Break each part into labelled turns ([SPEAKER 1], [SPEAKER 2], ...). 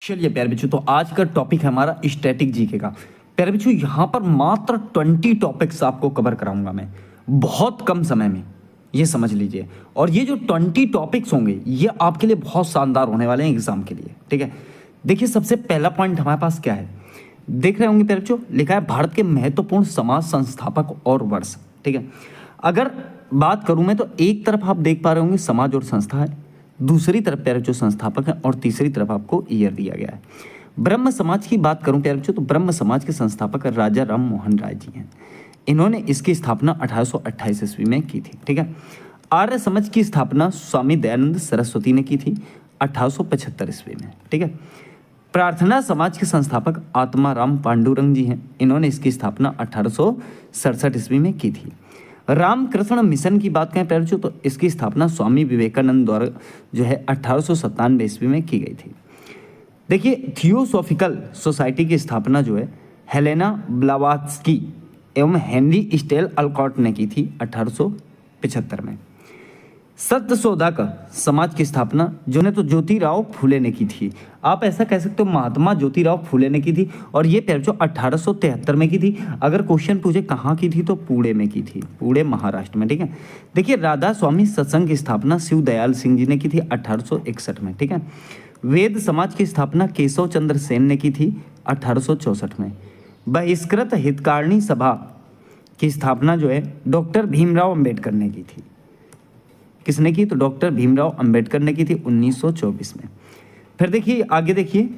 [SPEAKER 1] चलिए प्यारे बच्चों, तो आज का टॉपिक है हमारा स्टैटिक जीके का। प्यारे बच्चों, यहाँ पर मात्र 20 टॉपिक्स आपको कवर कराऊंगा मैं बहुत कम समय में, ये समझ लीजिए। और ये जो 20 टॉपिक्स होंगे ये आपके लिए बहुत शानदार होने वाले हैं एग्जाम के लिए। ठीक है, देखिए सबसे पहला पॉइंट हमारे पास क्या है, देख रहे होंगे प्यारे बच्चों, लिखा है भारत के महत्वपूर्ण समाज संस्थापक और वर्ष। ठीक है, अगर बात करूं मैं तो एक तरफ आप देख पा रहे होंगे समाज और संस्था है, दूसरी तरफ प्यारे बच्चों संस्थापक है, और तीसरी तरफ आपको ईयर दिया गया है। ब्रह्म समाज की बात करूं प्यारे बच्चों, तो ब्रह्म समाज के संस्थापक राजा राम मोहन राय जी हैं। इन्होंने इसकी स्थापना 1828 ईस्वी में की थी। ठीक है, आर्य समाज की स्थापना स्वामी दयानंद सरस्वती ने की थी 1875 ईस्वी में। ठीक है, प्रार्थना समाज के संस्थापक आत्माराम पांडुरंग जी हैं। इन्होंने इसकी स्थापना 1867 ईस्वी में की थी। रामकृष्ण मिशन की बात करें प्यारे बच्चों, तो इसकी स्थापना स्वामी विवेकानंद द्वारा जो है 1897 ईस्वी में की गई थी। देखिए थियोसॉफिकल सोसाइटी की स्थापना जो है हेलेना ब्लावात्स्की एवं हेनरी स्टेल अल्कॉट ने की थी 1875 में। सत्यशोधक समाज की स्थापना जो ने तो ज्योतिराव फूले ने की थी। आप ऐसा कह सकते हो महात्मा ज्योतिराव फूले ने की थी, और ये प्यारे बच्चों 1873 में की थी। अगर क्वेश्चन पूछे कहाँ की थी तो पुणे में की थी, पुणे महाराष्ट्र में। ठीक है, देखिए राधा स्वामी सत्संग की स्थापना शिव दयाल सिंह जी ने की थी 1861 में। ठीक है, वेद समाज की स्थापना केशव चंद्र सेन ने की थी 1864 में। बहिष्कृत हितकारिणी सभा की स्थापना जो है डॉक्टर भीमराव अंबेडकर ने की थी। किसने की? तो डॉक्टर भीमराव अंबेडकर ने की थी 1924 में। फिर देखिए आगे देखिए,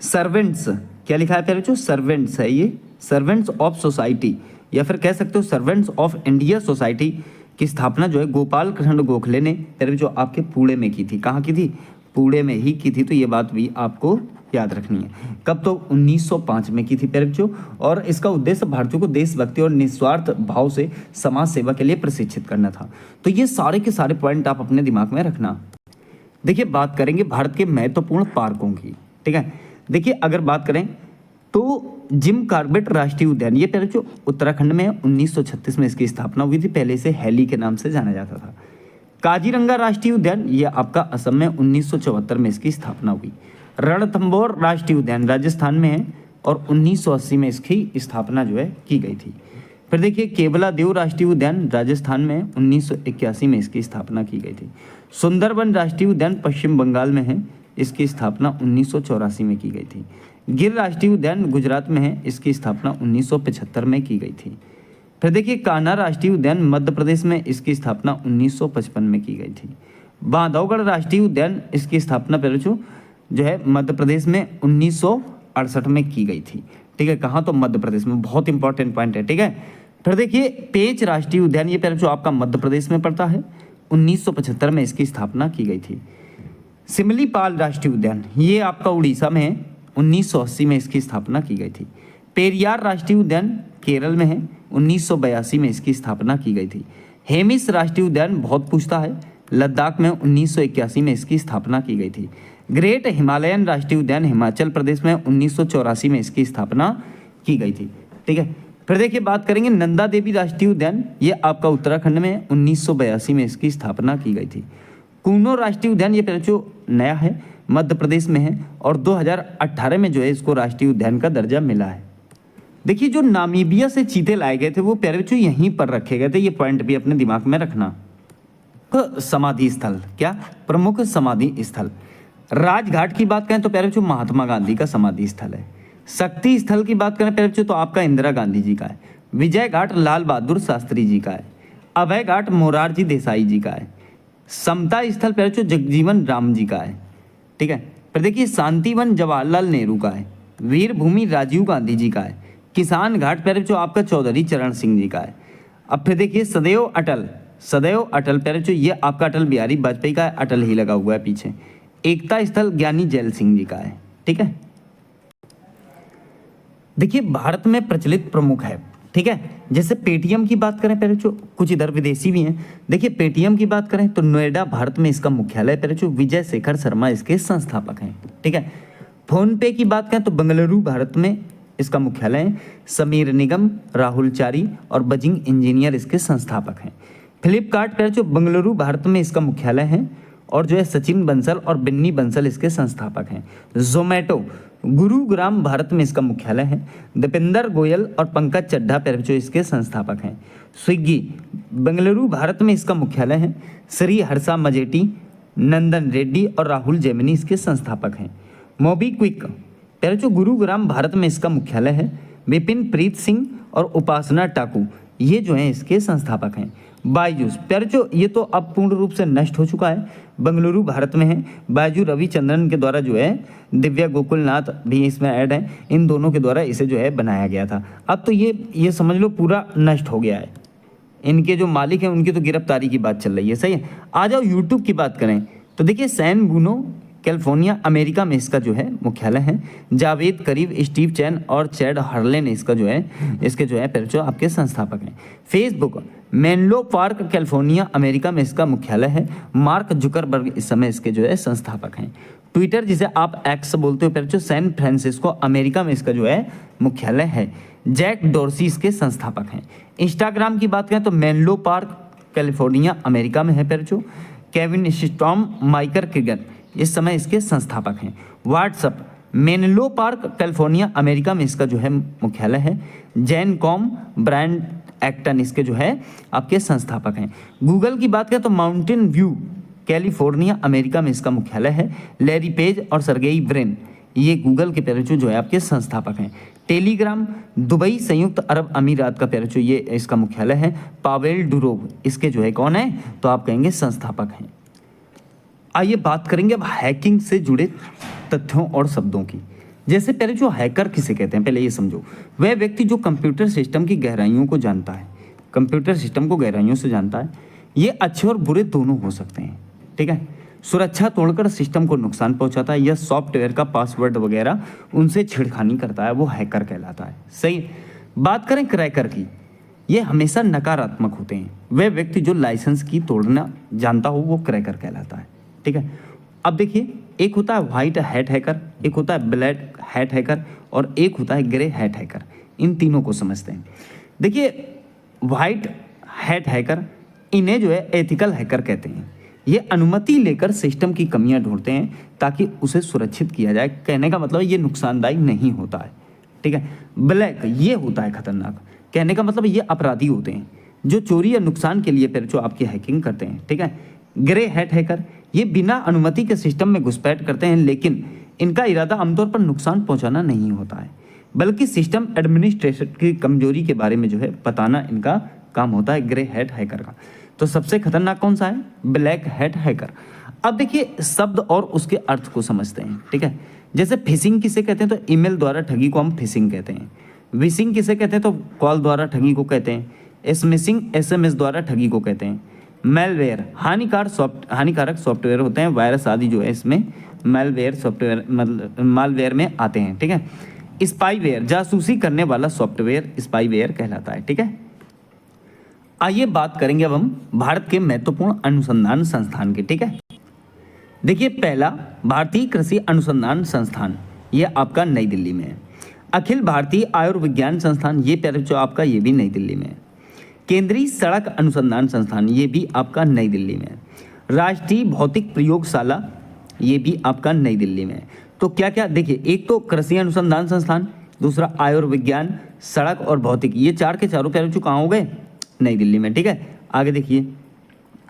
[SPEAKER 1] सर्वेंट्स क्या लिखा है प्यारे बच्चों, सर्वेंट्स है ये, सर्वेंट्स ऑफ सोसाइटी, या फिर कह सकते हो सर्वेंट्स ऑफ इंडिया सोसाइटी की स्थापना जो है गोपाल कृष्ण गोखले ने प्यारे बच्चों आपके पुणे में की थी। कहाँ की थी? पुणे में ही की थी। तो ये बात भी आपको याद रखनी है। कब? तो 1905 में की थी प्यारे बच्चों, और इसका उद्देश्य भारतीयों को देशभक्ति और निस्वार्थ भाव से समाज सेवा के लिए प्रशिक्षित करना था। तो ये सारे के सारे पॉइंट आप अपने दिमाग में रखना। देखिए बात करेंगे भारत के महत्वपूर्ण पार्कों की। ठीक है, देखिए अगर बात करें तो जिम कॉर्बेट राष्ट्रीय उद्यान, ये प्यारे बच्चों उत्तराखंड में 1936 में इसकी स्थापना हुई थी, पहले से हैली के नाम से जाना जाता था। काजीरंगा राष्ट्रीय उद्यान ये आपका असम में 1974 में इसकी स्थापना हुई। रणथंभौर राष्ट्रीय उद्यान राजस्थान में है, और 1980 में इसकी स्थापना जो है की गई थी। फिर देखिए केवला देव राष्ट्रीय उद्यान राजस्थान में 1981 में इसकी स्थापना की गई थी। सुंदरबन राष्ट्रीय उद्यान पश्चिम बंगाल में है, इसकी स्थापना 1984 में की गई थी। गिर राष्ट्रीय उद्यान गुजरात में है, इसकी स्थापना 1975 में की गई थी। फिर देखिए कान्हा राष्ट्रीय उद्यान मध्य प्रदेश में, इसकी स्थापना 1955 में की गई थी। बांधवगढ़ राष्ट्रीय उद्यान, इसकी स्थापना प्यारे बच्चों जो है मध्य प्रदेश में 1968 में की गई थी। ठीक है, कहाँ? तो मध्य प्रदेश में, बहुत इंपॉर्टेंट पॉइंट है। ठीक है, फिर देखिए पेंच राष्ट्रीय उद्यान, ये प्यारे बच्चों आपका मध्य प्रदेश में पड़ता है, 1975 में इसकी स्थापना की गई थी। सिमलीपाल राष्ट्रीय उद्यान ये आपका उड़ीसा में है, 1980 में इसकी स्थापना की गई थी। पेरियार राष्ट्रीय उद्यान केरल में है, 1982 में इसकी स्थापना की गई थी। हेमिस राष्ट्रीय उद्यान बहुत पूछता है, लद्दाख में 1981 में इसकी स्थापना की गई थी। ग्रेट हिमालयन राष्ट्रीय उद्यान हिमाचल प्रदेश में 1984 में इसकी स्थापना की गई थी। ठीक है, फिर देखिए बात करेंगे नंदा देवी राष्ट्रीय उद्यान, ये आपका उत्तराखंड में 1982 में इसकी स्थापना की गई थी। कूनो राष्ट्रीय उद्यान ये बच्चों नया है, मध्य प्रदेश में है, और 2018 में जो है इसको राष्ट्रीय उद्यान का दर्जा मिला है। देखिए जो नामीबिया से चीते लाए गए थे वो प्यारे बच्चों यहीं पर रखे गए थे, ये पॉइंट भी अपने दिमाग में रखना। समाधि स्थल, क्या? प्रमुख समाधि स्थल। राजघाट की बात करें तो प्यारे बच्चों महात्मा गांधी का समाधि स्थल है। शक्ति स्थल की बात करें प्यारे बच्चों तो आपका इंदिरा गांधी जी का है। विजय घाट लाल बहादुर शास्त्री जी का है। अभय घाट मोरारजी देसाई जी का है। समता स्थल प्यारे बच्चों जगजीवन राम जी का है। ठीक है, फिर देखिए शांतिवन जवाहरलाल नेहरू का है। वीर भूमि राजीव गांधी जी का है। किसान घाट प्यारे बच्चों आपका चौधरी चरण सिंह जी का है। अब फिर देखिए सदैव अटल, सदैव अटल प्यारे बच्चों ये आपका अटल बिहारी वाजपेयी का है, अटल ही लगा हुआ है पीछे। एकता स्थल ज्ञानी जैल सिंह जी का है। ठीक है, देखिए भारत में प्रचलित प्रमुख है। ठीक है, जैसे पेटीएम की बात करें प्यारे बच्चों, कुछ इधर विदेशी भी हैं। देखिए पेटीएम की बात करें तो नोएडा भारत में इसका मुख्यालय प्यारे बच्चों, विजय शेखर शर्मा इसके संस्थापक हैं। ठीक है, फोन पे की बात करें तो बेंगलुरु भारत में इसका मुख्यालय है। समीर निगम, राहुल चारी और बजिंग इंजीनियर इसके संस्थापक हैं। फ्लिपकार्ट प्यारे बच्चों बेंगलुरु भारत में इसका मुख्यालय है, और जो है सचिन बंसल और बिन्नी बंसल इसके संस्थापक हैं। जोमेटो गुरुग्राम भारत में इसका मुख्यालय है। दीपेंद्र गोयल और पंकज चड्ढा जो इसके संस्थापक हैं। स्विगी बेंगलुरु भारत में इसका मुख्यालय है। श्री हर्षा मजेटी, नंदन रेड्डी और राहुल जेमिनी इसके संस्थापक हैं। मोबीक्विक जो गुरुग्राम भारत में इसका मुख्यालय है। विपिन प्रीत सिंह और उपासना टाकू ये जो हैं इसके संस्थापक हैं। बायजूस जो ये तो अब पूर्ण रूप से नष्ट हो चुका है, बेंगलुरु भारत में है। बायजू रविचंद्रन के द्वारा जो है, दिव्या गोकुलनाथ भी इसमें ऐड है, इन दोनों के द्वारा इसे जो है बनाया गया था। अब तो ये समझ लो पूरा नष्ट हो गया है। इनके जो मालिक हैं उनकी तो गिरफ्तारी की बात चल रही है। सही है। आ जाओ यूट्यूब की बात करें तो देखिए सैन ब्रूनो कैलिफोर्निया अमेरिका में इसका जो है मुख्यालय है। जावेद करीब, स्टीव चैन और चैड हर्लेन इसका जो है इसके जो है जो आपके संस्थापक हैं। Facebook Menlo Park California America में इसका मुख्यालय है। मार्क जुकरबर्ग इस समय इसके जो है संस्थापक हैं। ट्विटर जिसे आप एक्स बोलते हो जो सैन फ्रांसिस्को अमेरिका में इसका जो है मुख्यालय है। जैक डोर्सी इसके संस्थापक हैं। इंस्टाग्राम की बात करें तो मेनलो पार्क कैलिफोर्निया अमेरिका में है जो केविन स्टॉम माइकर किगन इस समय इसके संस्थापक हैं। WhatsApp Menlo Park California America में इसका जो है मुख्यालय है। जैन कॉम ब्रांड एक्टन इसके जो है आपके संस्थापक हैं। गूगल की बात करें तो माउंटेन व्यू कैलिफोर्निया अमेरिका में इसका मुख्यालय है। लैरी पेज और सर्गेई ब्रिन ये गूगल के पैरेचो जो है आपके संस्थापक हैं। टेलीग्राम दुबई संयुक्त अरब अमीरात का पैरेचो ये इसका मुख्यालय है। पावेल डुरोव इसके जो है कौन है तो आप कहेंगे संस्थापक हैं। आइए बात करेंगे अब हैकिंग से जुड़े तथ्यों और शब्दों की। जैसे पहले जो हैकर किसे कहते हैं पहले ये समझो। वह व्यक्ति जो कंप्यूटर सिस्टम की गहराइयों को जानता है, कंप्यूटर सिस्टम को गहराइयों से जानता है। ये अच्छे और बुरे दोनों हो सकते हैं, ठीक है। सुरक्षा तोड़कर सिस्टम को नुकसान पहुंचाता है या सॉफ्टवेयर का पासवर्ड वगैरह उनसे छेड़खानी करता है, वो हैकर कहलाता है। सही। बात करें क्रैकर की, ये हमेशा नकारात्मक होते हैं। वह व्यक्ति जो लाइसेंस की तोड़ना जानता हो वो क्रैकर कहलाता है, ठीक है। अब देखिए एक होता है व्हाइट हैट हैकर, एक होता है ब्लैक हैट हैकर और एक होता है ग्रे हैट हैकर। इन तीनों को समझते हैं। देखिए व्हाइट हैट हैकर इन्हें जो है एथिकल हैकर कहते हैं। ये अनुमति लेकर सिस्टम की कमियां ढूंढते हैं ताकि उसे सुरक्षित किया जाए। कहने का मतलब ये नुकसानदायी नहीं होता है, ठीक है। ब्लैक ये होता है खतरनाक, कहने का मतलब ये अपराधी होते हैं जो चोरी या नुकसान के लिए फिर जो आपकी हैकिंग करते हैं, ठीक है। ग्रे हैट हैकर ये बिना अनुमति के सिस्टम में घुसपैठ करते हैं, लेकिन इनका इरादा आमतौर पर नुकसान पहुंचाना नहीं होता है, बल्कि सिस्टम एडमिनिस्ट्रेशन की कमजोरी के बारे में जो है बताना इनका काम होता है ग्रे हैट हैकर का। तो सबसे खतरनाक कौन सा है? Black hat hacker. अब देखिए शब्द और उसके अर्थ को समझते हैं, ठीक है। जैसे फिशिंग किसे कहते हैं तो ईमेल द्वारा ठगी को हम फिशिंग कहते हैं। विशिंग किसे कहते हैं तो कॉल द्वारा ठगी को कहते हैं। स्मिशिंग एसएमएस द्वारा ठगी को कहते हैं। मेलवेयर हानिकारक सॉफ्टवेयर होते हैं, वायरस आदि जो है इसमें मेलवेयर सॉफ्टवेयर मतलब मालवेयर में आते हैं, ठीक है। स्पाईवेयर जासूसी करने वाला सॉफ्टवेयर स्पाईवेयर कहलाता है, ठीक है। आइए बात करेंगे अब हम भारत के महत्वपूर्ण अनुसंधान संस्थान की, ठीक है। देखिए पहला भारतीय कृषि अनुसंधान संस्थान, ये आपका नई दिल्ली में है। अखिल भारतीय आयुर्विज्ञान संस्थान, ये जो आपका ये भी नई दिल्ली में है। केंद्रीय सड़क अनुसंधान संस्थान, ये भी आपका नई दिल्ली में है। राष्ट्रीय भौतिक प्रयोगशाला, ये भी आपका नई दिल्ली में है। तो क्या क्या देखिए, एक तो कृषि अनुसंधान संस्थान, दूसरा आयुर्विज्ञान, सड़क और भौतिक, ये चार के चारों पैर कहाँ हो गए? नई दिल्ली में, ठीक है। आगे देखिए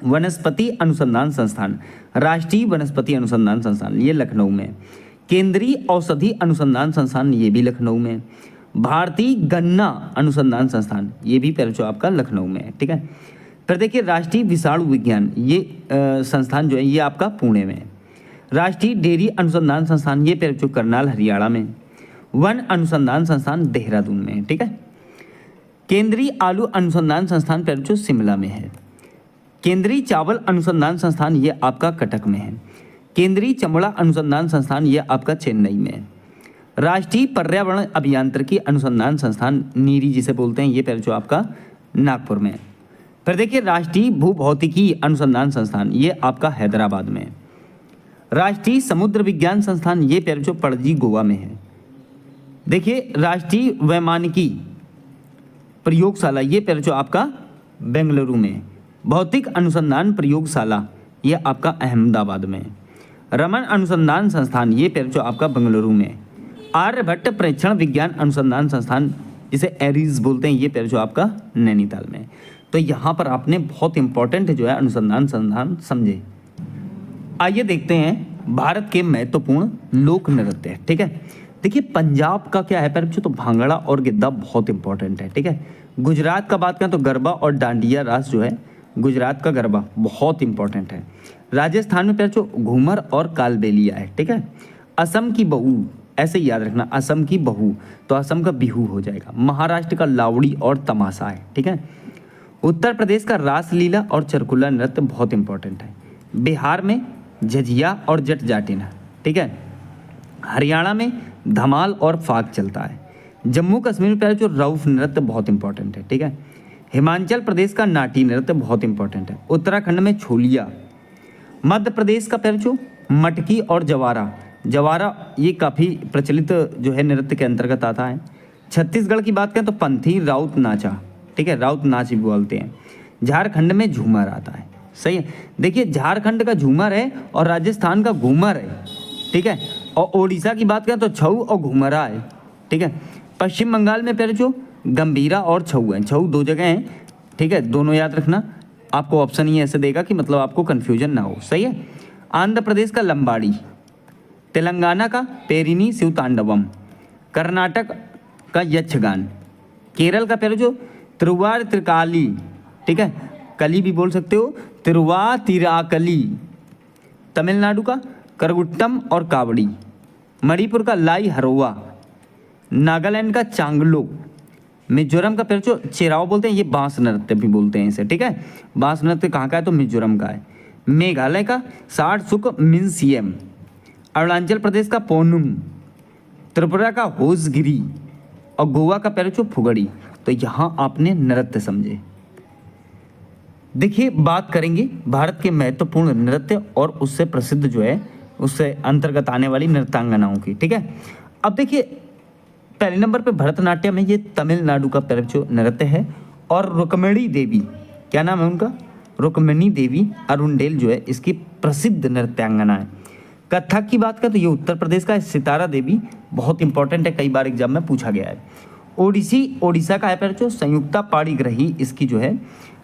[SPEAKER 1] वनस्पति अनुसंधान संस्थान, राष्ट्रीय वनस्पति अनुसंधान संस्थान, ये लखनऊ में। केंद्रीय औषधि अनुसंधान संस्थान, ये भी लखनऊ में। भारतीय गन्ना अनुसंधान संस्थान, ये भी जो आपका लखनऊ में है, ठीक है। फिर देखिए राष्ट्रीय विषाणु विज्ञान, ये संस्थान जो है ये आपका पुणे में है। राष्ट्रीय डेयरी अनुसंधान संस्थान, ये जो करनाल हरियाणा में। वन अनुसंधान संस्थान देहरादून में है, ठीक है। केंद्रीय आलू अनुसंधान संस्थान जो शिमला में है। केंद्रीय चावल अनुसंधान संस्थान, ये आपका कटक में है। केंद्रीय चमड़ा अनुसंधान संस्थान, ये आपका चेन्नई में है। राष्ट्रीय पर्यावरण अभियांत्रिकी अनुसंधान संस्थान, नीरी जिसे बोलते हैं, ये जो आपका नागपुर में है। फिर देखिए राष्ट्रीय भूभौतिकी अनुसंधान संस्थान, ये आपका हैदराबाद में है। राष्ट्रीय समुद्र विज्ञान संस्थान, ये जो पणजी गोवा में है। देखिए राष्ट्रीय वैमानिकी प्रयोगशाला, ये जो आपका बेंगलुरु में है। भौतिक अनुसंधान प्रयोगशाला, ये आपका अहमदाबाद में है। रमन अनुसंधान संस्थान ये पेड़ जो आपका बेंगलुरु में है। आर्यभट्ट प्रेक्षण विज्ञान अनुसंधान संस्थान जिसे एरीज बोलते हैं ये पेड़ जो आपका नैनीताल में है। तो यहाँ पर आपने बहुत इंपॉर्टेंट जो है अनुसंधान संस्थान समझे। आइए देखते हैं भारत के महत्वपूर्ण लोक नृत्य। ठीक है, देखिए पंजाब का क्या है पेड़ तो भांगड़ा और गिद्धा बहुत इंपॉर्टेंट है। ठीक है, गुजरात का बात करें तो गरबा और डांडिया रास जो है गुजरात का गरबा बहुत इंपॉर्टेंट है। राजस्थान में पेड़ जो घूमर और कालबेलिया है। ठीक है, असम की बहू ऐसे याद रखना, असम की बहू तो असम का बिहू हो जाएगा। महाराष्ट्र का लावड़ी और तमाशा है। ठीक है, उत्तर प्रदेश का रासलीला और चरकुला नृत्य बहुत इंपॉर्टेंट है। बिहार में झझिया और जट जाटिन है। ठीक है, हरियाणा में धमाल और फाग चलता है। जम्मू कश्मीर में जो रऊफ नृत्य बहुत इंपॉर्टेंट है। ठीक है, हिमाचल प्रदेश का नाटी नृत्य बहुत इंपॉर्टेंट है। उत्तराखंड में छोलिया। मध्य प्रदेश का जो मटकी और जवारा, जवारा ये काफ़ी प्रचलित जो है नृत्य के अंतर्गत आता है। छत्तीसगढ़ की बात करें तो पंथी राउत नाचा। ठीक है, राउत नाच भी बोलते हैं। झारखंड में झूमर आता है। सही है, देखिए झारखंड का झूमर है और राजस्थान का घूमर है। ठीक है, और ओडिशा की बात करें तो छऊ और घूमरा है। ठीक है, पश्चिम बंगाल में पहले जो गंभीरा और छऊ है, छऊ दो जगह हैं। ठीक है, दोनों याद रखना, आपको ऑप्शन ही ऐसे देगा कि मतलब आपको कन्फ्यूजन ना हो। सही है, आंध्र प्रदेश का लंबाड़ी, तेलंगाना का पेरिनी शिवतांडवम, कर्नाटक का यक्षगान, केरल का पहले जो तिरुवार त्रिकाली। ठीक है, कली भी बोल सकते हो, तिरुवातिराकली, तमिलनाडु का करगुट्टम और कावड़ी, मणिपुर का लाई हरोवा, नागालैंड का चांगलो, मिजोरम का पहले जो चेराव बोलते हैं ये बांस नृत्य भी बोलते हैं इसे। ठीक है, बांस नृत्य कहाँ का है तो मिजोरम का है। मेघालय का साठ सुक मिनसियम, अरुणाचल प्रदेश का पोनुम, त्रिपुरा का होसगिरी और गोवा का पहले जो फुगड़ी। तो यहाँ आपने नृत्य समझे। देखिए बात करेंगे भारत के महत्वपूर्ण नृत्य और उससे प्रसिद्ध जो है उससे अंतर्गत आने वाली नृत्यांगनाओं की। ठीक है, अब देखिए पहले नंबर पे भरतनाट्यम में ये तमिलनाडु का जो नृत्य है। और रुक्मिणी देवी, क्या नाम है उनका, रुक्मिणी देवी अरुणडेल जो है इसकी प्रसिद्ध नृत्यांगना है। कथक की बात करें तो ये उत्तर प्रदेश का है। सितारा देवी बहुत इंपॉर्टेंट है, कई बार एग्जाम में पूछा गया है। ओडिशा का है जो संयुक्ता पाणिग्राही इसकी जो है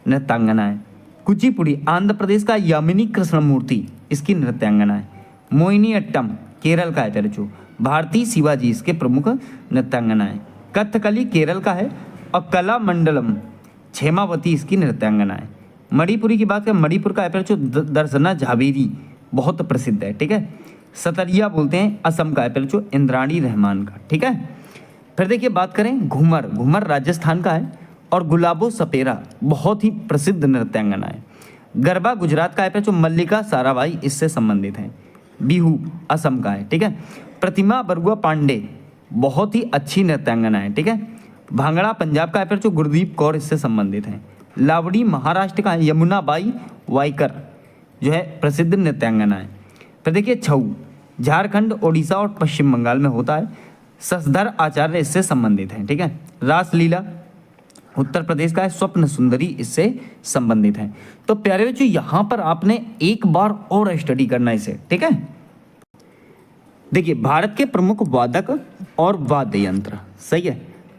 [SPEAKER 1] नृत्यांगना है। कुचिपुड़ी आंध्र प्रदेश का यामिनी कृष्णमूर्ति इसकी नृत्यांगना है। मोहिनीअट्टम केरल का है जो भारती शिवाजी इसके प्रमुख नृत्यांगना है। कथकली केरल का है और कला मंडलम क्षेमावती इसकी नृत्यांगना है। मणिपुरी की बात करें, मणिपुर का है जो दर्शना झावेरी बहुत प्रसिद्ध है। ठीक है, सतरिया बोलते हैं असम का है जो इंद्राणी रहमान का। ठीक है, फिर देखिए बात करें घूमर, घूमर राजस्थान का है। और गुलाबो सपेरा बहुत ही प्रसिद्ध नृत्यांगना है। गरबा गुजरात का है जो मल्लिका साराभाई इससे संबंधित है। बिहू असम का है। ठीक है, प्रतिमा बरुआ पांडे बहुत ही अच्छी नृत्यांगना है। ठीक है, भांगड़ा पंजाब का है जो गुरदीप कौर इससे संबंधित है। लावड़ी महाराष्ट्र का है, यमुनाबाई वाइकर जो है प्रसिद्ध नृत्यांगना है। फिर देखिए छऊ झारखंड ओडिशा और पश्चिम बंगाल में होता है। ससधर आचार्य इससे संबंधित है। ठीक है, रासलीला उत्तर प्रदेश का है। स्वप्न सुंदरी इससे संबंधित है। तो प्यारे बच्चों यहाँ पर आपने एक बार और स्टडी करना इसे। ठीक है, देखिए भारत के प्रमुख वादक और वाद्य यंत्र। सही है,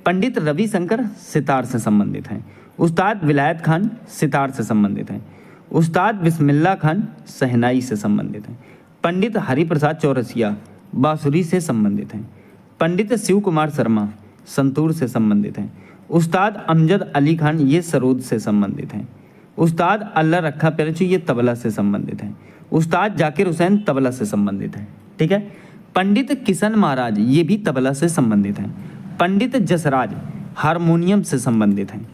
[SPEAKER 1] पंडित रविशंकर सितार से संबंधित हैं। उस्ताद विलायत खान सितार से संबंधित हैं। उस्ताद बिस्मिल्लाह खान शहनाई से संबंधित हैं। पंडित हरिप्रसाद चौरसिया बांसुरी से संबंधित हैं। पंडित शिव कुमार शर्मा संतूर से संबंधित हैं। उस्ताद अमजद अली खान ये सरोद से संबंधित हैं। उस्ताद अल्लाह रखा पेरचू ये तबला से संबंधित हैं। उस्ताद जाकिर हुसैन तबला से संबंधित हैं। ठीक है, पंडित किशन महाराज ये भी तबला से संबंधित हैं। पंडित जसराज हारमोनियम से संबंधित हैं।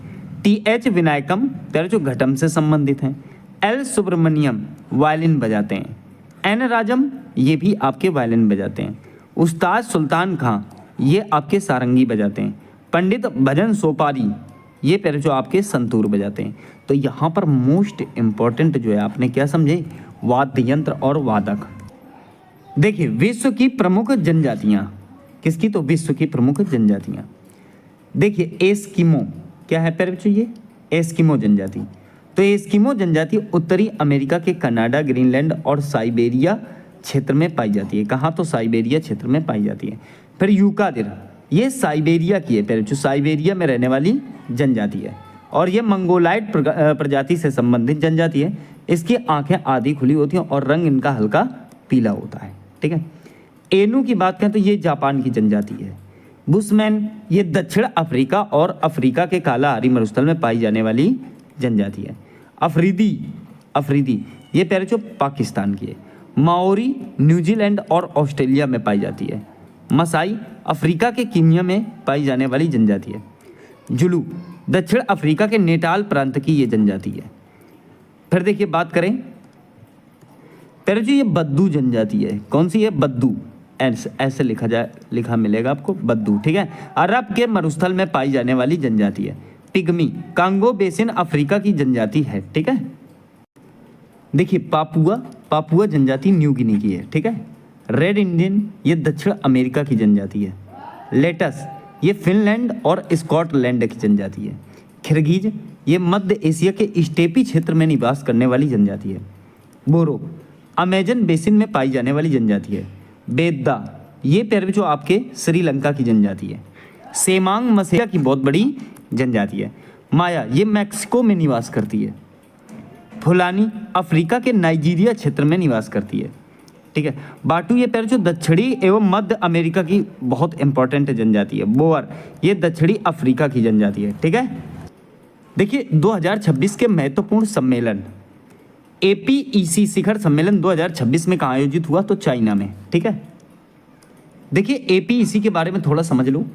[SPEAKER 1] टी.एच. विनायकम पेरचू घटम से संबंधित हैं। एल सुब्रमण्यम वायलिन बजाते हैं। एन राजम ये भी आपके वायलिन बजाते हैं। उस्ताद सुल्तान खां ये आपके सारंगी बजाते हैं। पंडित भजन सोपारी ये पहले जो आपके संतूर बजाते हैं। तो यहाँ पर मोस्ट इम्पॉर्टेंट जो है आपने क्या समझे, वाद्य यंत्र और वादक। देखिए विश्व की प्रमुख जनजातियाँ किसकी, तो विश्व की प्रमुख जनजातियाँ। देखिए एस्किमो क्या है पहले बच्चों, ये एस्किमो जनजाति। तो ये एस्किमो जनजाति उत्तरी अमेरिका के कनाडा, ग्रीनलैंड और साइबेरिया क्षेत्र में पाई जाती है। कहाँ? तो साइबेरिया क्षेत्र में पाई जाती है। फिर यूकादिर, ये साइबेरिया की है, पहले जो साइबेरिया में रहने वाली जनजाति है और ये मंगोलाइड प्रजाति से संबंधित जनजाति है। इसकी आंखें आधी खुली होती हैं और रंग इनका हल्का पीला होता है। ठीक है। एनू की बात करें तो ये जापान की जनजाति है। बुशमैन, ये दक्षिण अफ्रीका और अफ्रीका के कालाहारी मरुस्थल में पाई जाने वाली जनजाति है। अफरीदी, ये पहले जो पाकिस्तान की है। माओरी, न्यूजीलैंड और ऑस्ट्रेलिया में पाई जाती है। मसाई, अफ्रीका के कीनिया में पाई जाने वाली जनजाति है। जुलू, दक्षिण अफ्रीका के नेटाल प्रांत की ये जनजाति है। फिर देखिए बात करें, पहले जो ये बद्दू जनजाति है, कौन सी है? बद्दू, ऐसे लिखा मिलेगा आपको, बद्दू। ठीक है। अरब के मरुस्थल में पाई जाने वाली जनजाति है। पिग्मी, कांगो बेसिन अफ्रीका की जनजाति है। ठीक है। देखिए पापुआ जनजाति न्यू गिनी की है। ठीक है। रेड इंडियन, ये दक्षिण अमेरिका की जनजाति है। लेटस, ये फिनलैंड और स्कॉटलैंड की जनजाति है। खिरगीज, ये मध्य एशिया के स्टेपी क्षेत्र में निवास करने वाली जनजाति है। बोरो, अमेजन बेसिन में पाई जाने वाली जनजाति है। बेद्दा, ये पैर जो आपके श्रीलंका की जनजाति है। सेमांग मसेरिया की बहुत बड़ी जनजाति है। माया, ये मैक्सिको में निवास करती है। फुलानी, अफ्रीका के नाइजीरिया क्षेत्र में निवास करती है। ठीक है। बाटू, ये पैर जो दक्षिणी एवं मध्य अमेरिका की बहुत इंपॉर्टेंट जनजाति है। बोअर, ये दक्षिणी अफ्रीका की जनजाति है। ठीक है। देखिए 2026 के महत्वपूर्ण सम्मेलन, APEC शिखर सम्मेलन 2026 में कहाँ आयोजित हुआ? तो चाइना में। ठीक है। देखिए APEC के बारे में थोड़ा समझ लो।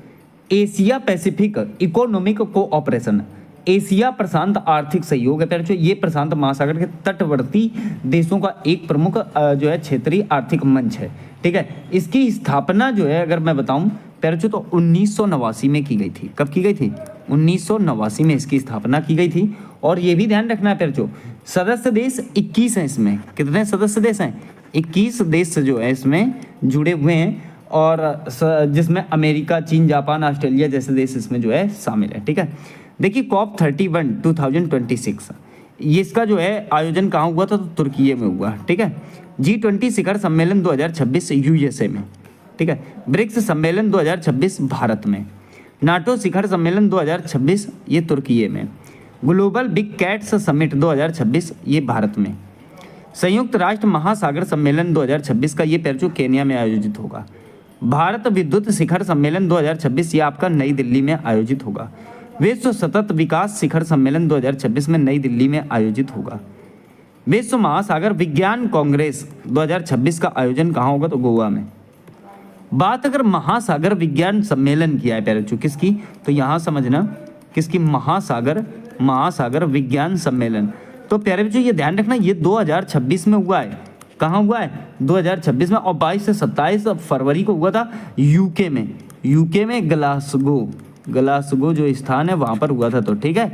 [SPEAKER 1] Asia Pacific economic cooperation, Asia प्रशांत आर्थिक सहयोग है। पहले ये प्रशांत महासागर के तटवर्ती देशों का एक प्रमुख जो है क्षेत्रीय आर्थिक मंच है। ठीक है। इसकी स्थापना जो है अगर मैं बताऊं पहले तो 1989 में की गई थी। कब की गई थी? 1989 में इसकी स्थापना की गई थी। और ये भी ध्यान रखना है पहले सदस्य देश 21 हैं इसमें। कितने सदस्य देश हैं? 21 देश जो है इसमें जुड़े हुए हैं और जिसमें अमेरिका, चीन, जापान, ऑस्ट्रेलिया जैसे देश इसमें जो है शामिल है। ठीक है। देखिए COP31 2026, ये इसका जो है आयोजन कहाँ हुआ था? तो तुर्की में हुआ। ठीक है। G20 शिखर सम्मेलन 2026 USA में। ठीक है। ब्रिक्स सम्मेलन 2026 भारत में। नाटो शिखर सम्मेलन 2026 ये तुर्की में। ग्लोबल बिग कैट्स समिट 2026 ये भारत में। संयुक्त राष्ट्र महासागर सम्मेलन 2026 का ये पेरचू केन्या में आयोजित होगा। भारत विद्युत शिखर सम्मेलन 2026 ये आपका नई दिल्ली में आयोजित होगा। विश्व सतत विकास शिखर सम्मेलन 2026 में नई दिल्ली में आयोजित होगा। विश्व महासागर विज्ञान कांग्रेस 2026 का आयोजन कहाँ होगा? तो गोवा में। बात अगर महासागर विज्ञान सम्मेलन की है पेरचू किसकी? तो यहाँ समझना किसकी? महासागर विज्ञान सम्मेलन। तो प्यारे बच्चों ये ध्यान रखना ये 2026 में हुआ है। कहाँ हुआ है? 2026 में। और 22 से 27 फरवरी को हुआ था यूके में ग्लासगो जो स्थान है वहाँ पर हुआ था। तो ठीक है।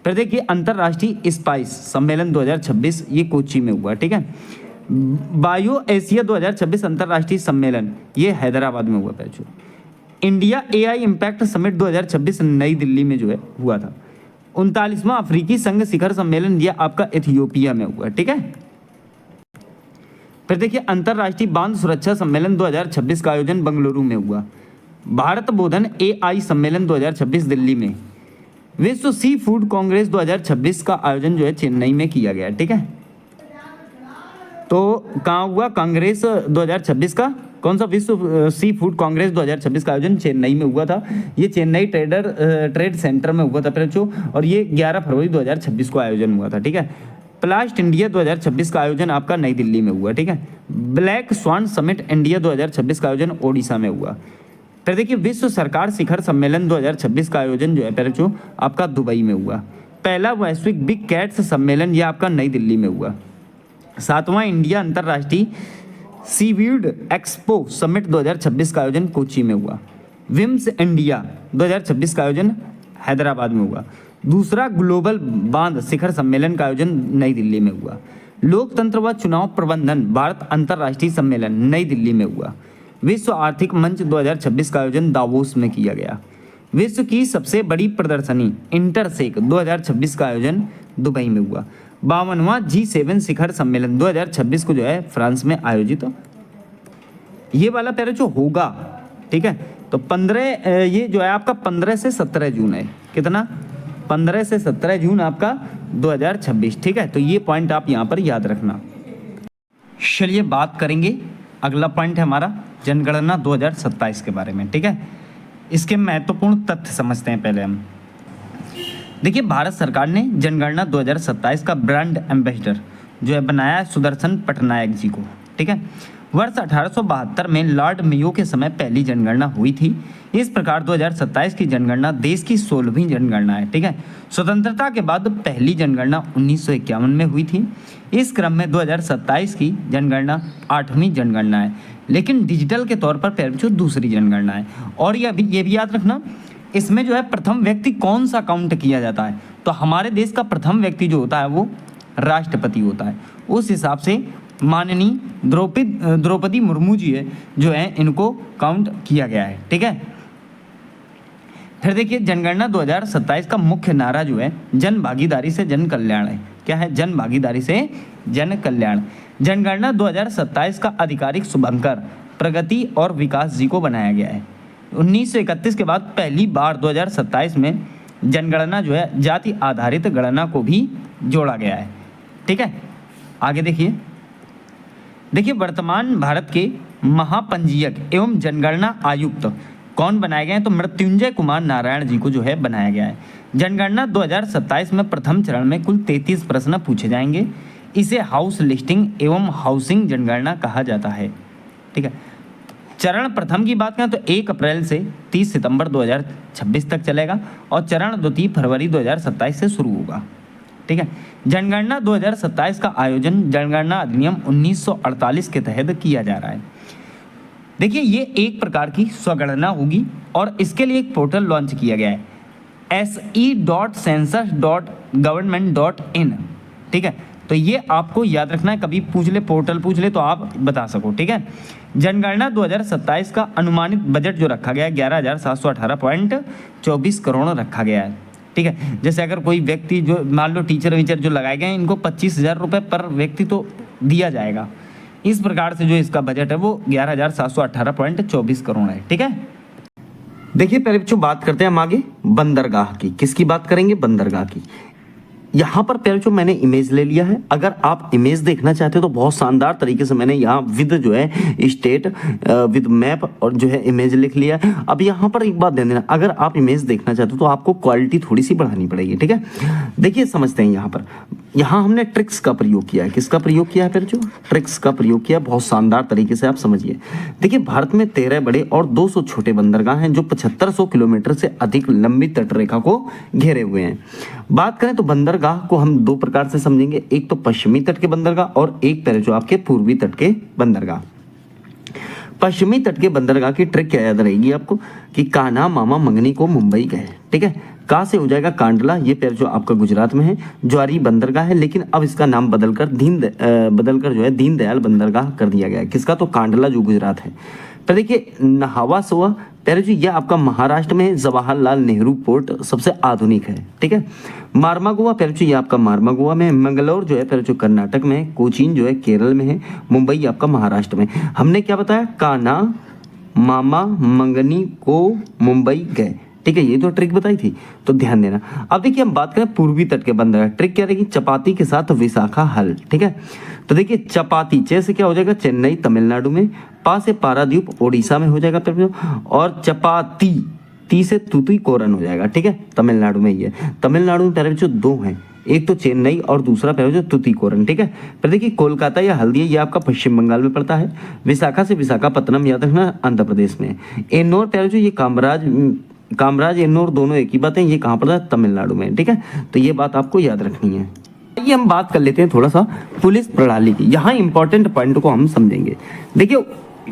[SPEAKER 1] फिर देखिए अंतर्राष्ट्रीय स्पाइस सम्मेलन 2026 ये कोच्चि में हुआ। ठीक है। बायो एशिया 2026 अंतर्राष्ट्रीय सम्मेलन ये हैदराबाद में हुआ। पैचू इंडिया AI इम्पैक्ट समिट 2026 नई दिल्ली में जो है हुआ था। 39वां अफ्रीकी संघ शिखर सम्मेलन ये आपका इथियोपिया में हुआ। ठीक है। फिर देखिए अंतर्राष्ट्रीय बांध सुरक्षा सम्मेलन 2026 का आयोजन बंगलुरु में हुआ। भारत बोधन AI सम्मेलन 2026 दिल्ली में। विश्व सी फूड कांग्रेस 2026 का आयोजन जो है चेन्नई में किया गया। ठीक है। तो कहाँ हुआ कांग्रेस 2026 का? कौन सा? विश्व सी फूड कांग्रेस 2026 का आयोजन चेन्नई में हुआ था। ये चेन्नई ट्रेड सेंटर में हुआ था पेरचो और ये 11 फरवरी 2026 को आयोजन हुआ था। ठीक है। प्लास्ट इंडिया 2026 का आयोजन आपका नई दिल्ली में हुआ। ठीक है। ब्लैक स्वान समिट इंडिया 2026 का आयोजन ओडिशा में हुआ। फिर देखिए विश्व सरकार शिखर सम्मेलन 2026 का आयोजन जो है पेरचो आपका दुबई में हुआ। पहला वैश्विक बिग कैट्स सम्मेलन यह आपका नई दिल्ली में हुआ। 7वां इंडिया अंतर्राष्ट्रीय सीवीड एक्सपो समिट 2026 का आयोजन कोच्चि में हुआ। विम्स इंडिया 2026 का आयोजन हैदराबाद में हुआ। दूसरा ग्लोबल बांध शिखर सम्मेलन का आयोजन नई दिल्ली में हुआ। लोकतंत्र व चुनाव प्रबंधन भारत अंतर्राष्ट्रीय सम्मेलन नई दिल्ली में हुआ। विश्व आर्थिक मंच 2026 का आयोजन दावोस में किया गया। विश्व की सबसे बड़ी प्रदर्शनी इंटरसेक 2026 का आयोजन दुबई में हुआ। 52वां G7 शिखर सम्मेलन 2026 को जो है फ्रांस में आयोजित ये वाला प्यारे जो होगा, ठीक है। तो 15 ये जो है आपका 15 से 17 जून है, कितना 15 से 17 जून आपका 2026, ठीक है। तो ये पॉइंट आप यहाँ पर याद रखना। चलिए बात करेंगे, अगला पॉइंट है हमारा जनगणना 2027 के बारे में, ठीक है। इसके महत्वपूर्ण तथ्य समझते हैं पहले हम। देखिए भारत सरकार ने जनगणना 2027 का ब्रांड एम्बेसडर जो है बनाया है सुदर्शन पटनायक जी को, ठीक है। वर्ष 1872 में लॉर्ड मेयो के समय पहली जनगणना हुई थी। इस प्रकार 2027 की जनगणना देश की 16वीं जनगणना है, ठीक है। स्वतंत्रता के बाद पहली जनगणना 1951 में हुई थी। इस क्रम में 2027 की जनगणना 8वीं जनगणना है, लेकिन डिजिटल के तौर पर पहले जो दूसरी जनगणना है। और ये भी याद रखना, इसमें जो है प्रथम व्यक्ति कौन सा काउंट किया जाता है, तो हमारे देश का प्रथम व्यक्ति जो होता है वो राष्ट्रपति होता है। उस हिसाब से माननीय द्रौपदी मुर्मू जी है जो है इनको काउंट किया गया है, ठीक है। फिर देखिए जनगणना 2027 का मुख्य नारा जो है जन भागीदारी से जन कल्याण है। क्या है? जन भागीदारी से जन कल्याण। जनगणना 2027 का आधिकारिक शुभंकर प्रगति और विकास जी को बनाया गया है। 1931 के बाद पहली बार 2027 में जनगणना जो है जाति आधारित गणना को भी जोड़ा गया है, ठीक है। आगे देखिए वर्तमान भारत के महापंजीयक एवं जनगणना आयुक्त कौन बनाए गए हैं, तो मृत्युंजय कुमार नारायण जी को जो है बनाया गया है। जनगणना 2027 में प्रथम चरण में कुल 33 प्रश्न पूछे जाएंगे। इसे हाउस लिस्टिंग एवं हाउसिंग जनगणना कहा जाता है, ठीक है। चरण प्रथम की बात करें तो 1 अप्रैल से 30 सितंबर 2026 तक चलेगा और चरण द्वितीय फरवरी 2027 से शुरू होगा, ठीक है। जनगणना 2027 का आयोजन जनगणना अधिनियम 1948 के तहत किया जा रहा है। देखिए ये एक प्रकार की स्वगणना होगी और इसके लिए एक पोर्टल लॉन्च किया गया है se.census.government.in, ठीक है। तो ये आपको याद रखना है, कभी पूछ ले पोर्टल पूछ ले तो आप बता सको, ठीक है। जनगणना 2027 का अनुमानित बजट जो रखा गया है 11,718.24 करोड़ रखा गया है, ठीक है। जैसे अगर कोई व्यक्ति जो मान लो टीचर वीचर जो लगाए गए हैं इनको 25,000 रुपये पर व्यक्ति तो दिया जाएगा। इस प्रकार से जो इसका बजट है वो 11,718.24 करोड़ है, ठीक है। देखिए पहले बच्चों बात करते हैं हम आगे बंदरगाह की। किसकी बात करेंगे? बंदरगाह की। यहाँ पर पहले जो मैंने इमेज ले लिया है, अगर आप इमेज देखना चाहते हो तो बहुत शानदार तरीके से मैंने यहाँ विद जो है स्टेट विद मैप और जो है इमेज लिख लिया है। अब यहाँ पर एक बात ध्यान देना, अगर आप इमेज देखना चाहते हो तो आपको क्वालिटी थोड़ी सी बढ़ानी पड़ेगी, ठीक है। देखिए समझते हैं, यहाँ हमने ट्रिक्स का प्रयोग किया है। किसका प्रयोग किया है? फिर जो ट्रिक्स का प्रयोग किया, बहुत शानदार तरीके से आप समझिए। देखिए भारत में 13 बड़े और 200 छोटे बंदरगाह हैं जो 7500 किलोमीटर से अधिक लंबी तटरेखा को घेरे हुए हैं। बात करें तो बंदरगाह को हम दो प्रकार से समझेंगे, एक तो पश्चिमी तट के बंदरगाह और एक पहले जो आपके पूर्वी तट के बंदरगाह। पश्चिमी तट के बंदरगाह की ट्रिक क्या याद रहेगी आपको कि कान्हा मामा मंगनी को मुंबई गए, ठीक है। का से हो जाएगा कांडला, ये पैर जो आपका गुजरात में है। ज्वारी बंदरगाह है, लेकिन अब इसका नाम बदलकर जो है दीनदयाल बंदरगाह कर दिया गया है। किसका? तो कांडला जो गुजरात है। तो देखिए नहावा सोवा पैर जो ये आपका महाराष्ट्र में है। जवाहरलाल नेहरू पोर्ट सबसे आधुनिक है, ठीक है। मारमागोवा पैर जो ये आपका मारमागोवा में है। मंगलौर जो है पैर जो कर्नाटक में है। कोचीन जो है केरल में है। मुंबई आपका महाराष्ट्र में। हमने क्या बताया? कान्हा मामा मंगनी को मुंबई गए, ठीक है। ये तो ट्रिक बताई थी, तो ध्यान देना। अब देखिए हम बात करें पूर्वी तट के बंदरगाह। ट्रिक क्या रहेगी? चपाती के साथ विशाखा हल, ठीक है। तो देखिए चपाती चे से क्या हो जाएगा? चेन्नई तमिलनाडु में। पा से पारादीप ओडिशा में हो जाएगा, और चपाती ती से तूतीकोरन हो जाएगा, ठीक है। तमिलनाडु में ही है। तमिलनाडु में पहले जो दो हैं, एक तो चेन्नई और दूसरा पहले जो तूतीकोरन, ठीक है। फिर देखिए कोलकाता या हल्दिया ये आपका पश्चिम बंगाल में पड़ता है। विशाखा से विशाखापत्तनम याद रखना आंध्र प्रदेश में। एन्नोर पहले जो ये कामराज एन्नोर दोनों एक ही बात है। ये कहाँ पड़ता है? तमिलनाडु में, ठीक है। तो ये बात आपको याद रखनी है। ये हम बात कर लेते हैं थोड़ा सा पुलिस प्रणाली की। यहाँ इंपॉर्टेंट पॉइंट को हम समझेंगे। देखिए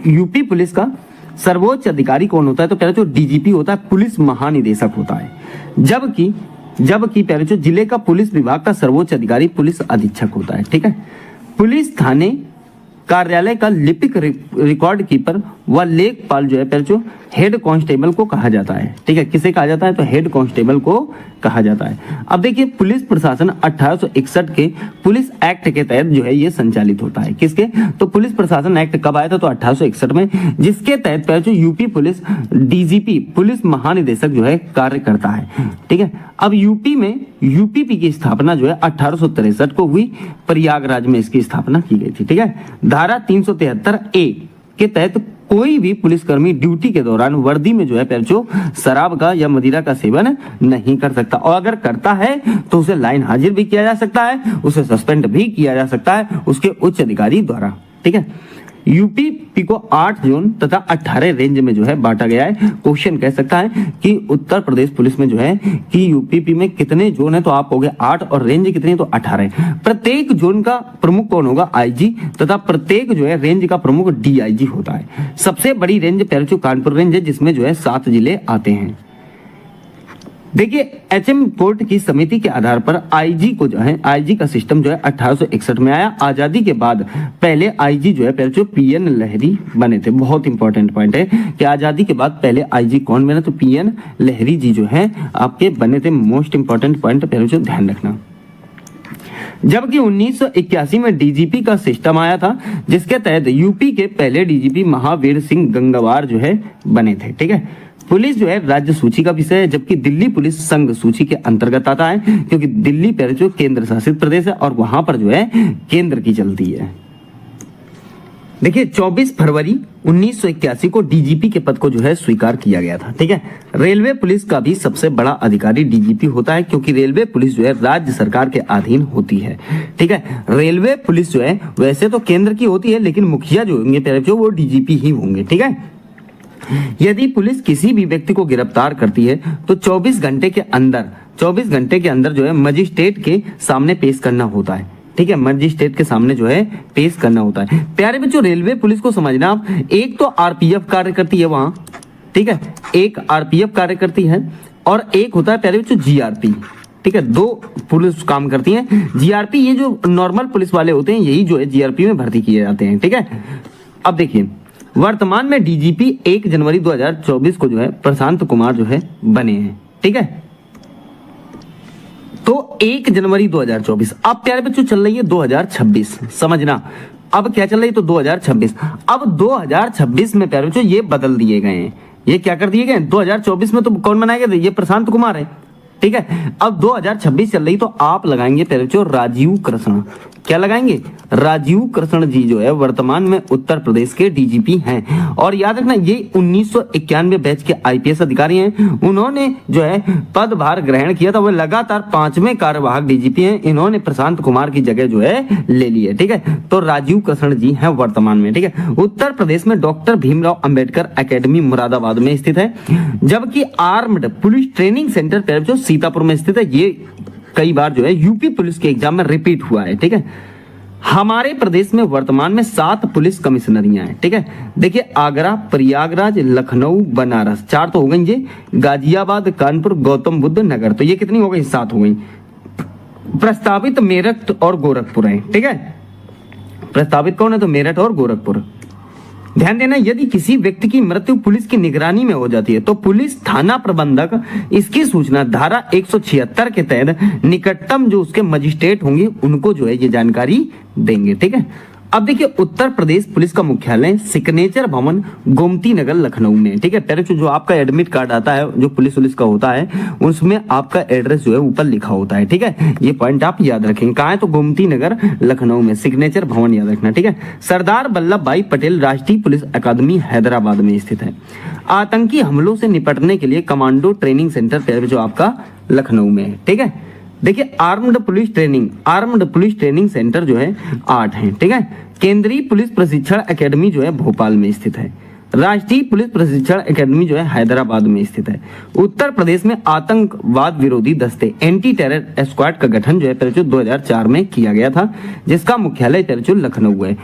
[SPEAKER 1] यूपी पुलिस का सर्वोच्च अधिकारी कौन होता है? तो पहले जो डीजीपी होता है, पुलिस महानिदेशक होता है। जबकि पहले जो जिले का पुलिस विभाग का सर्वोच्च अधिकारी पुलिस अधीक्षक होता है, ठीक है। पुलिस थाने कार्यालय का लिपिक रिकॉर्ड कीपर व लेखपाल जो है पहले जो
[SPEAKER 2] हेड कांस्टेबल को कहा जाता है। ठीक है, किसे कहा जाता है? तो हेड कांस्टेबल को कहा जाता है। अब देखिए, पुलिस प्रशासन 1861 के पुलिस एक्ट के तहत जो है ये संचालित होता है। किसके? तो पुलिस प्रशासन एक्ट कब आया था? तो 1861 में, जिसके तहत पहले जो यूपी पुलिस डीजीपी पुलिस महानिदेशक जो है कार्य करता है। ठीक है, अब यूपी में यूपीपी की स्थापना जो है 1863 को हुई, प्रयागराज में इसकी स्थापना की गई थी। ठीक है, धारा 373A के तहत कोई भी पुलिसकर्मी ड्यूटी के दौरान वर्दी में जो है पैरचो शराब का या मदिरा का सेवन नहीं कर सकता, और अगर करता है तो उसे लाइन हाजिर भी किया जा सकता है, उसे सस्पेंड भी किया जा सकता है उसके उच्च अधिकारी द्वारा। ठीक है, यूपीपी को 8 जोन तथा 18 रेंज में जो है बांटा गया है। क्वेश्चन कह सकता है कि उत्तर प्रदेश पुलिस में जो है कि यूपीपी में कितने जोन है? तो आप हो गए 8 और रेंज कितनी है? तो 18। प्रत्येक जोन का प्रमुख कौन होगा? आईजी, तथा प्रत्येक जो है रेंज का प्रमुख डीआईजी होता है। सबसे बड़ी रेंज पैरचू कानपुर रेंज है, जिसमें जो है 7 जिले आते हैं। देखिए, एचएम कोर्ट की समिति के आधार पर आईजी को जो है आईजी का सिस्टम जो है 1861 में आया। आजादी के बाद पहले आईजी जो है पहले जो पीएन लहरी बने थे। बहुत इंपॉर्टेंट पॉइंट है कि आजादी के बाद पहले आईजी कौन बने? तो पीएन लहरी जी जो है आपके बने थे। मोस्ट इंपॉर्टेंट पॉइंट पहले जो ध्यान रखना। जबकि 1981 में डीजीपी का सिस्टम आया था, जिसके तहत यूपी के पहले डीजीपी महावीर सिंह गंगवार जो है बने थे। ठीक है, पुलिस जो है राज्य सूची का विषय है, जबकि दिल्ली पुलिस संघ सूची के अंतर्गत आता है, क्योंकि दिल्ली पहले जो केंद्र शासित प्रदेश है और वहां पर जो है केंद्र की चलती है। देखिए, 24 फरवरी 1981 को डीजीपी के पद को जो है स्वीकार किया गया था। ठीक है, रेलवे पुलिस का भी सबसे बड़ा अधिकारी डीजीपी होता है, क्योंकि रेलवे पुलिस जो है राज्य सरकार के अधीन होती है। ठीक है, रेलवे पुलिस जो है वैसे तो केंद्र की होती है, लेकिन मुखिया जो होंगे पहले जो वो डीजीपी ही होंगे। ठीक है, यदि पुलिस किसी भी व्यक्ति को गिरफ्तार करती है तो 24 घंटे के अंदर जो है मजिस्ट्रेट के सामने पेश करना होता है। ठीक है, मजिस्ट्रेट के सामने जो है पेश करना होता है। प्यारे बच्चों, रेलवे पुलिस को समझना आप, एक तो आरपीएफ कार्य करती है वहां। ठीक है, एक आरपीएफ कार्य करती है और एक होता है प्यारे बच्चों जीआरपी। ठीक है, 2 पुलिस काम करती हैं। जीआरपी ये जो नॉर्मल पुलिस वाले होते हैं, यही जो है जीआरपी में भर्ती किए जाते हैं। ठीक है, अब देखिए, वर्तमान में डीजीपी 1 जनवरी 2024 को जो है प्रशांत कुमार जो है बने हैं। ठीक है, तो 1 जनवरी 2024। अब प्यारे बच्चों चल रही है 2026, समझना। अब क्या चल रही है? तो 2026। अब 2026 में प्यारे बच्चों ये बदल दिए गए हैं। ये क्या कर दिए गए? 2024 में तो कौन बनाए गए थे? ये प्रशांत कुमार है। ठीक है, अब 2026 चल रही, तो आप लगाएंगे प्यारे बच्चों राजीव कृष्ण। क्या लगाएंगे? राजीव कृष्ण जी जो है वर्तमान में उत्तर प्रदेश के डीजीपी हैं। और याद रखना, ये 1991 बैच के आईपीएस अधिकारी हैं। उन्होंने जो है पदभार ग्रहण किया था। वो लगातार 5वें कार्यवाहक डीजीपी हैं। इन्होंने प्रशांत कुमार की जगह जो है ले ली है। ठीक है, तो राजीव कृष्ण जी हैं वर्तमान में। ठीक है, उत्तर प्रदेश में डॉक्टर भीमराव अंबेडकर एकेडमी मुरादाबाद में स्थित है, जबकि आर्म्ड पुलिस ट्रेनिंग सेंटर जो सीतापुर में स्थित है। ये कई बार जो है यूपी पुलिस के एग्जाम में रिपीट हुआ है। ठीक है, हमारे प्रदेश में वर्तमान में 7 पुलिस कमिश्नरियां हैं। ठीक है, देखिए, आगरा, प्रयागराज, लखनऊ, बनारस, 4 तो हो गई ये, गाजियाबाद, कानपुर, गौतम बुद्ध नगर, तो ये कितनी हो गई? 7 हो गई। प्रस्तावित मेरठ और गोरखपुर है। ठीक है, प्रस्तावित कौन है? तो मेरठ और गोरखपुर। ध्यान देना, यदि किसी व्यक्ति की मृत्यु पुलिस की निगरानी में हो जाती है तो पुलिस थाना प्रबंधक इसकी सूचना धारा 176 के तहत निकटतम जो उसके मजिस्ट्रेट होंगे उनको जो है ये जानकारी देंगे। ठीक है, अब देखिए, उत्तर प्रदेश पुलिस का मुख्यालय सिग्नेचर भवन, गोमती नगर, लखनऊ में। ठीक है, पहले जो आपका एडमिट कार्ड आता है जो पुलिस का होता है, उसमें आपका एड्रेस जो है ऊपर लिखा होता है। ठीक है, ये पॉइंट आप याद रखेंगे। कहाँ है? तो गोमती नगर, लखनऊ में। सिग्नेचर भवन याद रखना। ठीक है, सरदार वल्लभ भाई पटेल राष्ट्रीय पुलिस अकादमी हैदराबाद में स्थित है। आतंकी हमलों से निपटने के लिए कमांडो ट्रेनिंग सेंटर पहले जो आपका लखनऊ में है। ठीक है, देखिए, आर्म्ड पुलिस ट्रेनिंग सेंटर जो है 8 हैं। ठीक है, केंद्रीय पुलिस प्रशिक्षण एकेडमी जो है भोपाल में स्थित है। राष्ट्रीय पुलिस प्रशिक्षण एकेडमी जो है हैदराबाद में स्थित है। उत्तर प्रदेश में आतंकवाद विरोधी दस्ते एंटी टेरर स्क्वाड का गठन जो है 2004 में किया गया था, जिसका मुख्यालय लखनऊ है।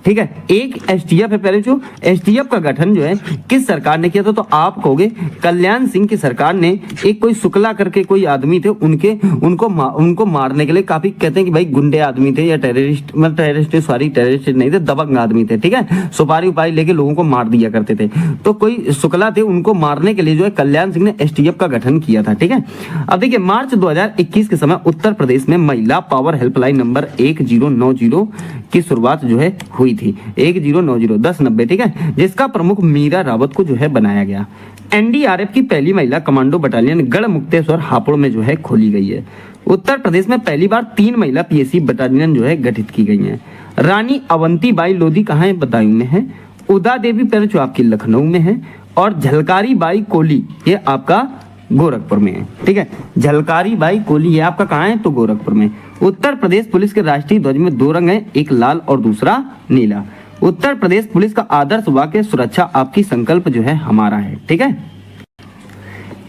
[SPEAKER 2] ठीक है। एक एसटीएफ है पहले, जो एसटीएफ का गठन जो है किस सरकार ने किया था, तो आप कहोगे कल्याण सिंह की सरकार ने। एक कोई शुक्ला करके कोई आदमी थे, उनको मारने के लिए काफी कहते हैं कि भाई गुंडे आदमी थे या टेररिस्ट, मतलब टेररिस्ट नहीं थे, दबंग आदमी थे, ठीक है। सुपारी उपारी लेके लोगों को मार दिया करते थे। तो कोई शुक्ला थे, उनको मारने के लिए जो है कल्याण सिंह ने एसटीएफ का गठन किया था, ठीक है। अब देखिए मार्च 2021 के समय उत्तर प्रदेश में महिला पावर हेल्पलाइन नंबर 1090 की शुरुआत जो है हुई थी। 1090 1090, ठीक है, जिसका प्रमुख मीरा रावत को जो है बनाया गया। एनडीआरएफ की पहली महिला कमांडो बटालियन गढ़ मुक्तेश्वर हापुड़ में जो है खोली गई है। उत्तर प्रदेश में पहली बार 3 महिला पीएसी बटालियन जो है गठित की गई हैं। रानी अवंतीबाई लोधी कहाँ है, बदायूं में है। उदा देवी पहले जो आपकी लखनऊ में है, और झलकारी बाई कोली ये आपका गोरखपुर में है, ठीक है। झलकारी बाई कोली ये आपका कहाँ है, तो गोरखपुर में। उत्तर प्रदेश पुलिस के राष्ट्रीय ध्वज में 2 रंग हैं, एक लाल और दूसरा नीला। उत्तर प्रदेश पुलिस का आदर्श वाक्य सुरक्षा आपकी संकल्प जो है हमारा है, ठीक है।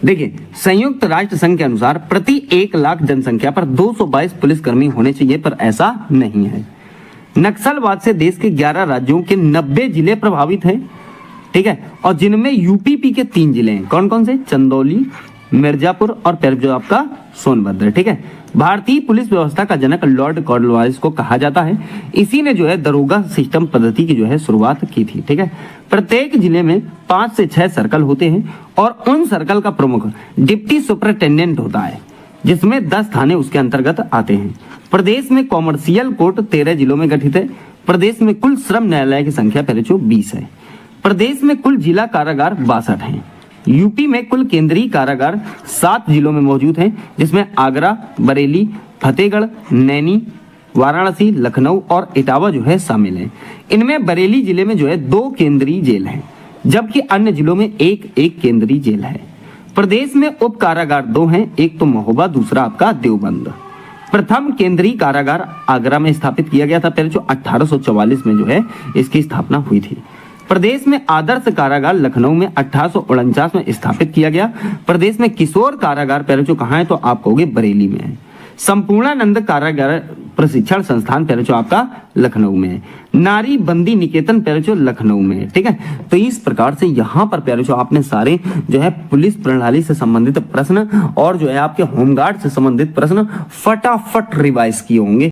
[SPEAKER 2] देखिए संयुक्त राष्ट्र संघ के अनुसार प्रति 1 लाख जनसंख्या पर 222 पुलिसकर्मी होने चाहिए, पर ऐसा नहीं है। नक्सलवाद से देश के 11 राज्यों के 90 जिले प्रभावित हैं, ठीक है, और जिनमें यूपीपी के 3 जिले हैं। कौन कौन से, चंदौली, मिर्जापुर और फिर जो आपका सोनभद्र, ठीक है। भारतीय पुलिस व्यवस्था का जनक लॉर्ड कॉर्नवालिस को कहा जाता है। इसी ने जो है दरोगा सिस्टम पद्धति की जो है शुरुआत की थी, ठीक है। प्रत्येक जिले में 5 से 6 सर्कल होते हैं, और उन सर्कल का प्रमुख डिप्टी सुपरिटेंडेंट होता है, जिसमें 10 थाने उसके अंतर्गत आते हैं। प्रदेश में कॉमर्शियल कोर्ट 13 जिलों में गठित है। प्रदेश में कुल श्रम न्यायालय की संख्या पहले जो 20 है। प्रदेश में कुल जिला कारागार 62 हैं। यूपी में कुल केंद्रीय कारागार 7 जिलों में मौजूद हैं, जिसमें आगरा, बरेली, फतेहगढ़, नैनी, वाराणसी, लखनऊ और इटावा जो है शामिल हैं। इनमें बरेली जिले में जो है 2 केंद्रीय जेल हैं, जबकि अन्य जिलों में एक केंद्रीय जेल है। प्रदेश में उप कारागार 2 हैं, एक तो महोबा, दूसरा आपका देवबंद। प्रथम केंद्रीय कारागार आगरा में स्थापित किया गया था, पहले जो 1844 में जो है इसकी स्थापना हुई थी। प्रदेश में आदर्श कारागार लखनऊ में 1849 में स्थापित किया गया। प्रदेश में किशोर कारागार पहले जो कहाँ है, तो आप कहोगे बरेली में है। संपूर्णानंद कारागार प्रशिक्षण संस्थान पहले जो आपका लखनऊ में है। नारी बंदी निकेतन पहले जो लखनऊ में है, ठीक है। तो इस प्रकार से यहाँ पर पहले जो आपने सारे जो है पुलिस प्रणाली से संबंधित प्रश्न और जो है आपके होमगार्ड से संबंधित प्रश्न फटाफट रिवाइज किए होंगे।